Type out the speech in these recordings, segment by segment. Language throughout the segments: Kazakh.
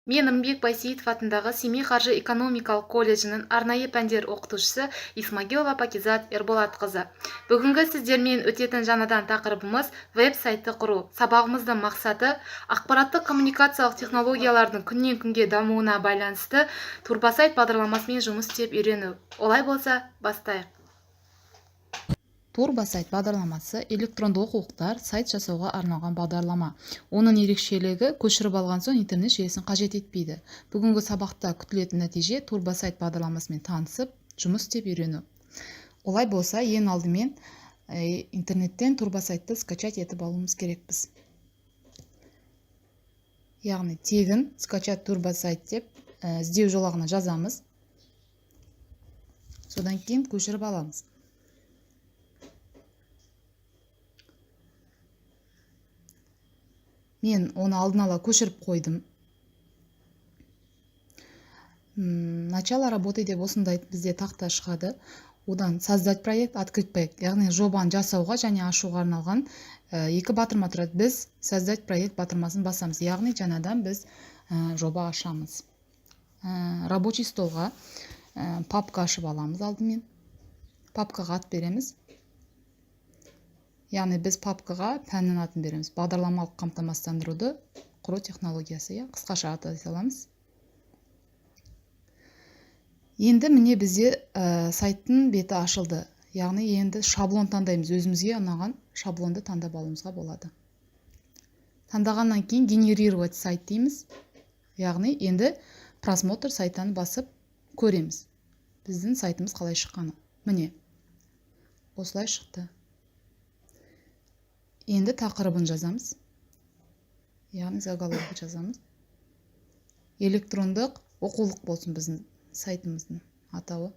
Мен Ырымбек Байсейітов атындағы Семей қаржы экономикалық колледжінің арнайы пәндер оқытушысы Исмагилова Пакизат Ерболатқызы. Бүгінгі сіздермен өтетін жаңадан тақырыбымыз веб-сайтты құру. Сабағымыздың мақсаты ақпараттық коммуникациялық технологиялардың күннен күнге дамуына байланысты турбосайт бағдарламасымен жұмыс істеп үйрену. Олай болса, бастайық. Турбосайт бағдарламасы электронды оқулықтар сайт жасауға арналған бағдарлама. Оның ерекшелігі көшіріп алған соң интернет желісін қажет етпейді. Бүгінгі сабақта күтілетін нәтиже турбосайт бағдарламасымен танысып, жұмыс істеп үйрену. Олай болса, ең алдымен интернеттен турбосайтты скачать етіп алуымыз керекпіз. Яғни тегін скачать турбосайт деп іздеу жолағына жазамыз. Содан кейін көшіріп аламыз. Мен оны алдын ала көшіріп қойдым. Начало работы деп осындай бізде тақта шығады. Одан создать проект, открыть проект. Яғни жобаны жасауға және ашуға арналған екі батырма тұрады. Біз создать проект батырмасын басамыз. Яғни жаңадан біз жоба ашамыз. Рабочий столға папка ашып аламыз алдымен. Папкаға ат береміз. Яғни біз папкаға пәннің атын береміз. Бағдарламалық қамтамасыздандыруды құру технологиясы, қысқаша аты аламыз. Енді міне бізде сайттың беті ашылды. Яғни енді шаблон таңдаймыз. Өзімізге ұнаған шаблонды таңдап алуымызға болады. Таңдағаннан кейін генерировать сайт дейміз. Яғни енді просмотр сайттан басып көреміз. Біздің сайтымыз қалай шыққаны. Міне, осылай шықты. Енді тақырыбын жазамыз. Яғни заголовок жазамыз. Электрондық оқулық болсын біздің сайтымыздың атауы.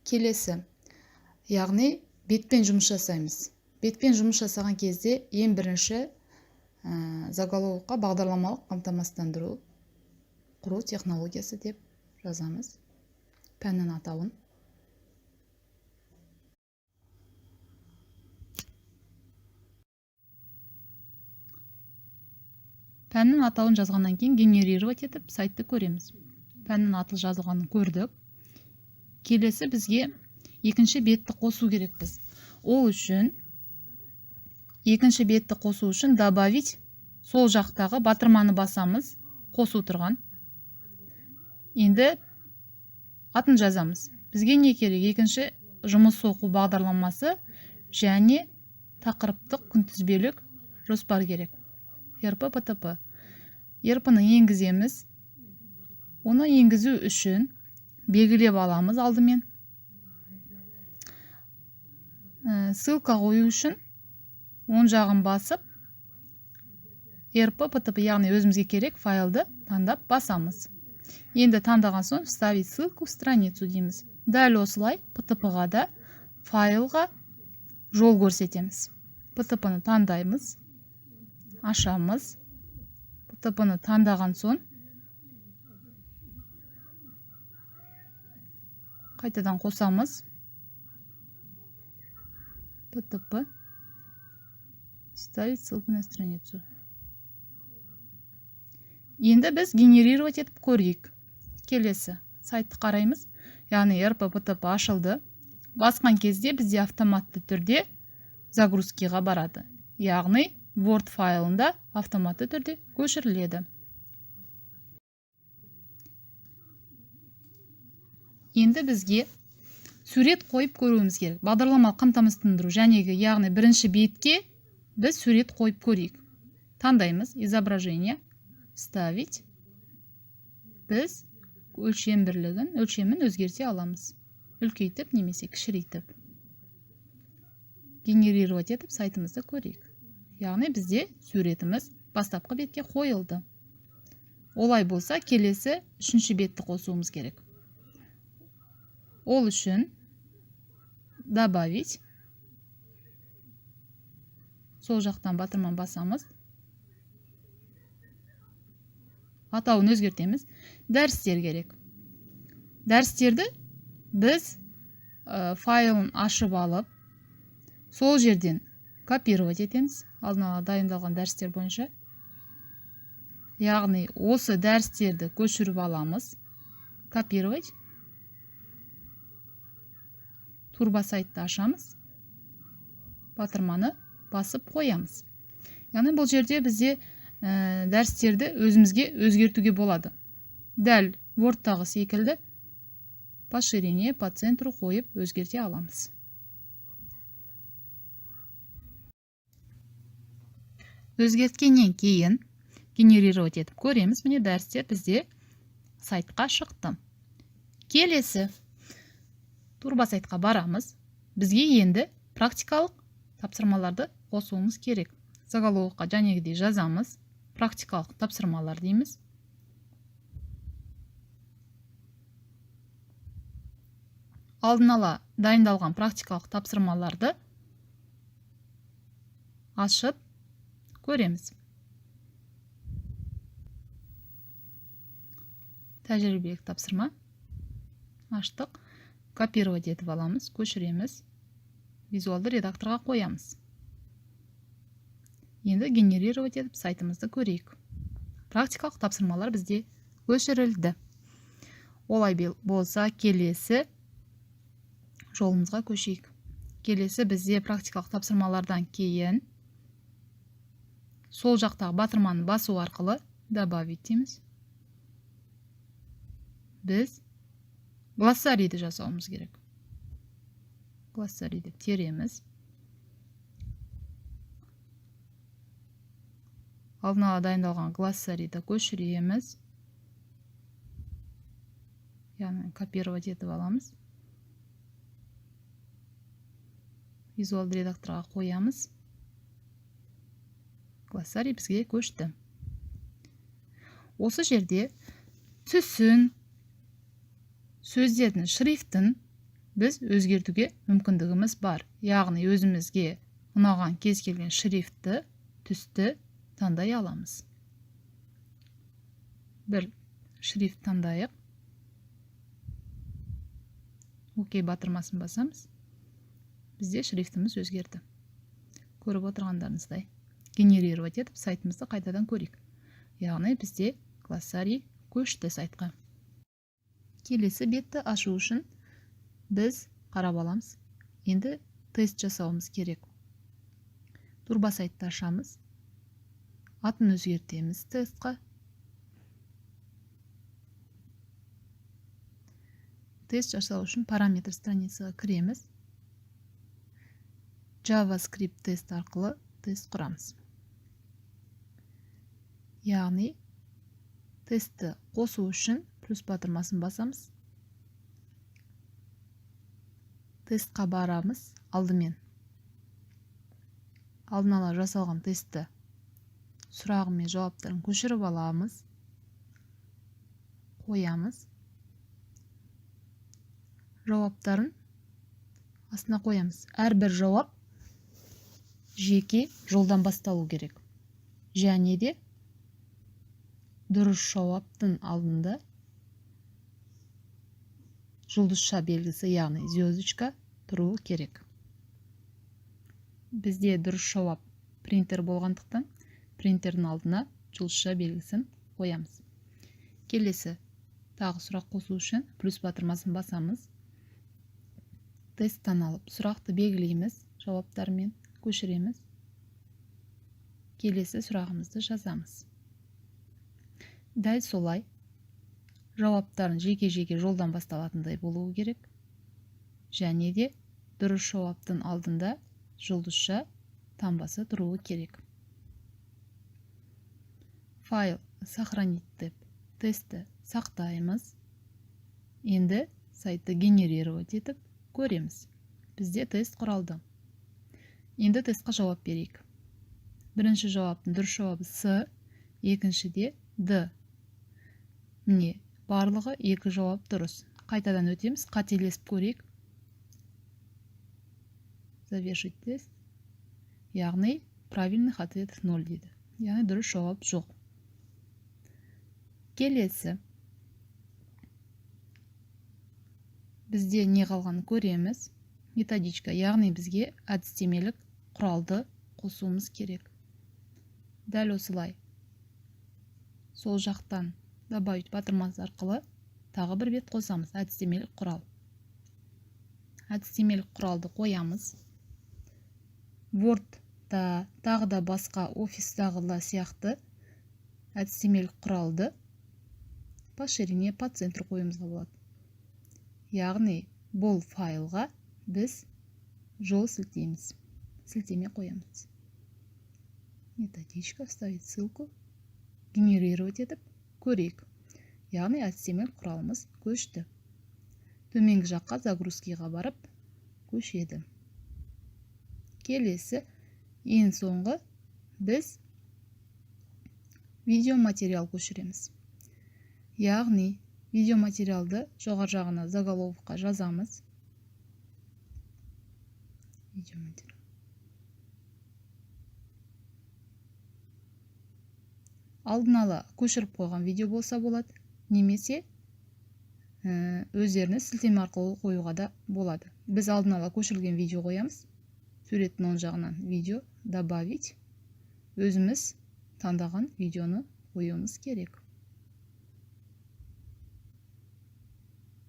Келесі. Яғни бетпен жұмыс жасаймыз. Бетпен жұмыс жасаған кезде ең бірінші заголовокқа бағдарламалық қамтамасыздандыру құру технологиясы деп жазамыз. Пәннің атауын. Пәннің атауын жазғаннан кейін генерировать етіп сайтты көреміз. Пәннің аты жазылғанын көрдік. Келесі бізге екінші бетті қосу керекпіз. Ол үшін екінші бетті қосу үшін добавить сол жақтағы батырманы басамыз. Қосу тұрған. Енді атын жазамыз. Бізге не керек? Екінші жұмыс оқу бағдарламасы және тақырыптық күнтізбелік жоспар керек. РП, ПТП. РП-ны енгіземіз. Оны енгізу үшін белгілеп аламыз алдымен. Ссылка қою үшін оң жағын басып, РП, ПТП, яғни өзімізге керек файлды таңдап басамыз. Енді таңдаған соң вставить ссылку в страницу дейміз. Дәл осылай ПТП-ға да файлға жол көрсетеміз. ПТП-ны таңдаймыз, ашамыз. ПТП-ны таңдаған соң қайтадан қосамыз. ПТП, ставить ссылку на страницу. Енді біз генерировать етіп көрейік. Келесі сайтты қараймыз. Яғни РП, ПТП ашылды. Басқан кезде бізде автоматты түрде загрузкиға барады. Яғни Word файлында автоматты түрде көшіріледі. Енді бізге сурет қойып көруіміз керек. Бағдарламалық қамтамасыздандыру жәнегі, яғни бірінші бетке біз сурет қойып көрейік. Таңдаймыз изображение, ставить. Біз өлшемін өзгерте аламыз. Үлкейтіп немесе кішірейтіп. Генерировать етіп сайтымызды көрейік. Яғни бізде суретіміз бастапқы бетке қойылды. Олай болса, келесі үшінші бетті қосуымыз керек. Ол үшін добавить. Сол жақтан батырман басамыз. Атауын өзгертеміз. Дәрістер керек. Дәрістерді біз файлын ашып алып, сол жерден копировать етеміз, алдын ала дайындалған дәрістер бойынша. Яғни осы дәрістерді көшіріп аламыз. Копировать. Турба сайтты ашамыз. Батырманы басып қоямыз. Яғни бұл жерде бізде дәрістерді өзімізге өзгертуге болады. Дәл Word-тағы секілді поширение по центру қойып өзгерте аламыз. Өзгерткеннен кейін генерировать етіп көреміз. Міне дәрістер бізде сайтқа шықты. Келесі турба сайтқа барамыз. Бізге енді практикалық тапсырмаларды қосуымыз керек. Заголовыққа жәнегідей жазамыз. Практикалық тапсырмалар дейміз. Алдын ала дайындалған практикалық тапсырмаларды ашып көреміз. Тәжірибелік тапсырма. Аштық. Копировать етіп аламыз, көшіреміз. Визуалды редакторға қоямыз. Енді генерировать етіп сайтымызды көрейік. Практикалық тапсырмалар бізде көшірілді. Олай болса, келесі жолымызға көшейік. Келесі бізде практикалық тапсырмалардан кейін сол жақтағы батырманы басу арқылы добавить дейміз. Біз глоссарийді жасауымыз керек. Глоссарийді тереміз. Алдын ала дайындалған глоссарийді көшіреміз. Яғни копировать етіп аламыз. Визуалды редакторға қоямыз. Глоссарий бізге көшті. Осы жерде түсін, сөздердің шрифтін біз өзгертуге мүмкіндігіміз бар. Яғни өзімізге ұнаған кез келген шрифтті, түсті таңдай аламыз. Бір шрифт таңдайық. Окей батырмасын басамыз. Бізде шрифтіміз өзгерді. Көріп отырғандарыңыздай. Генерировать етіп сайтымызды қайтадан көрейік. Яғни бізде глоссарий көшті сайтқа. Келесі бетті ашу үшін біз қарап аламыз. Енді тест жасауымыз керек. Турба сайтты ашамыз. Атын өзгертеміз тестқа. Тест жасау үшін параметр страницаға кіреміз. JavaScript тест арқылы тест құрамыз. Яғни тестті қосу үшін плюс батырмасын басамыз. Тестқа барамыз алдымен. Алдын ала жасалған тестті сұрағы мен жауаптарын көшіріп аламыз. Қоямыз. Жауаптарын астына қоямыз. Әрбір жауап жеке жолдан басталу керек. Және де дұрыс жауаптың алдында жұлдызша белгісі, яғни звездочка тұруы керек. Бізде дұрыс жауап принтер болғандықтан принтердің алдына жұлдызша белгісін қоямыз. Келесі тағы сұрақ қосу үшін плюс батырмасын басамыз. Тесттен алып сұрақты белгілейміз, жауаптармен көшіреміз. Келесі сұрағымызды жазамыз. Дәл солай жауаптарын жеке-жеке жолдан басталатындай болуы керек. Және де дұрыс жауаптың алдында жұлдызша таңбасы тұруы керек. Файл сохранить деп тестті сақтаймыз. Енді сайтты генерировать етіп көреміз. Бізде тест құралды. Енді тестқа жауап берейік. Бірінші жауаптың дұрыс жауабы С, екіншіде Д. Міне, барлығы екі жауап дұрыс. Қайтадан өтеміз, қателесіп көрейік. Завершить тест. Яғни правильных ответов 0 дейді. Яғни дұрыс жауап жоқ. Келесі. Бізде не қалғанын көреміз. методичка, яғни бізге әдістемелік құралды қосуымыз керек. Дәл осылай. Сол жақтан добавить батырмасы арқылы тағы бір бет қосамыз. Әдістемелік құрал. Әдістемелік құралды қоямыз. Word-та тағы да басқа офистағыла сияқты әдістемелік құралды по ширине, по центру қойымызға болады. Яғни бұл файлға біз жол сілтейміз. Сілтеме қоямыз. Методичка, вставить ссылку, генерировать етіп көрейік. Яғни әдістемелік құралымыз көшті. Төменгі жаққа загрузкиға барып көшеді. Келесі, ең соңғы біз видеоматериал көшіреміз. Яғни видеоматериалды жоғар жағына заголовкқа жазамыз. Алдын ала көшіріп қойған видео болса болады, немесе өздеріне сілтеме арқылы қоюға да болады. Біз алдын ала көшірілген видео қоямыз. Суреттің оң жағынан видео добавить. Өзіміз таңдаған видеоны қоюымыз керек.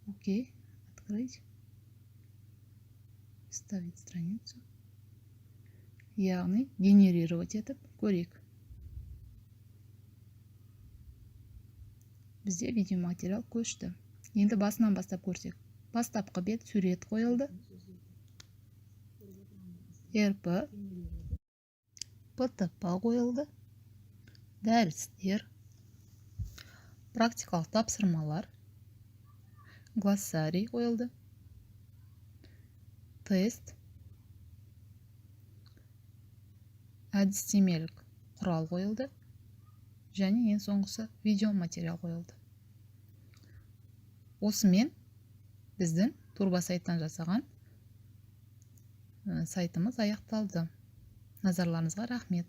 Окей, открыть. Вставить страницу. Яғни генерировать етіп көрейік. Бізде видеоматериал көшті. Енді басынан бастап көрсек. Бастапқы бет сурет қойылды. РП, ПТП қойылды. Дәрістер, практикалық тапсырмалар, глоссарий қойылды. Тест, әдістемелік құрал қойылды. Және ең соңғысы видеоматериал қойылды. Осымен біздің Турба сайттан жасаған сайтымыз аяқталды. Назарларыңызға рахмет.